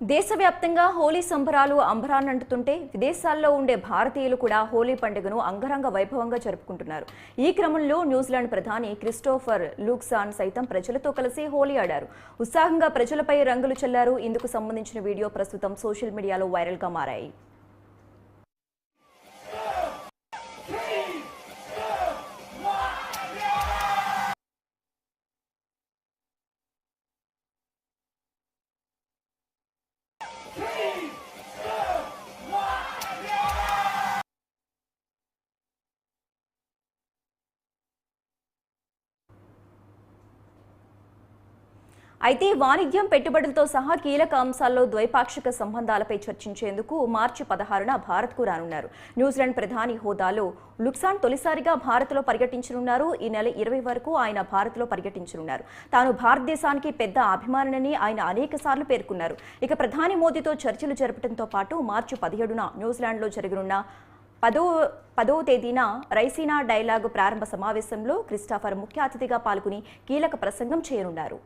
దేశవ్యాప్తంగా హోలీ సంబరాలు అంబరాన్నంటుతుంటే విదేశాల్లో ఉండే భారతీయులు కూడా హోలీ పండుగను అంగరంగ వైభవంగా జరుపుకుంటున్నారు. ఈ క్రమంలో న్యూజిలాండ్ ప్రధాని క్రిస్టోఫర్ లూక్సాన్ సైతం ప్రజలతో కలిసి హోలీ ఆడారు. ఉత్సాహంగా ప్రజలపై రంగులు చల్లారు. ఇందుకు సంబంధించిన వీడియో ప్రస్తుతం సోషల్ మీడియాలో వైరల్గా మారాయి. అయితే వాణిజ్యం, పెట్టుబడులతో సహా కీలక అంశాల్లో ద్వైపాక్షిక సంబంధాలపై చర్చించేందుకు మార్చి 16న భారత్కు రానున్నారు. న్యూజిలాండ్ ప్రధాని హోదాలో లుక్సాన్ తొలిసారిగా భారత్లో పర్యటించనున్నారు. ఈ నెల 20 వరకు ఆయన భారత్లో పర్యటించనున్నారు. తాను భారతదేశానికి పెద్ద అభిమానినని ఆయన అనేకసార్లు పేర్కొన్నారు. ఇక ప్రధాని మోదీతో చర్చలు జరపడంతో పాటు మార్చి 17న న్యూజిలాండ్లో జరగనున్న 10వ తేదీన రైసీనా డైలాగ్ ప్రారంభ సమావేశంలో క్రిస్టోఫర్ ముఖ్య అతిథిగా పాల్గొని కీలక ప్రసంగం చేయనున్నారు.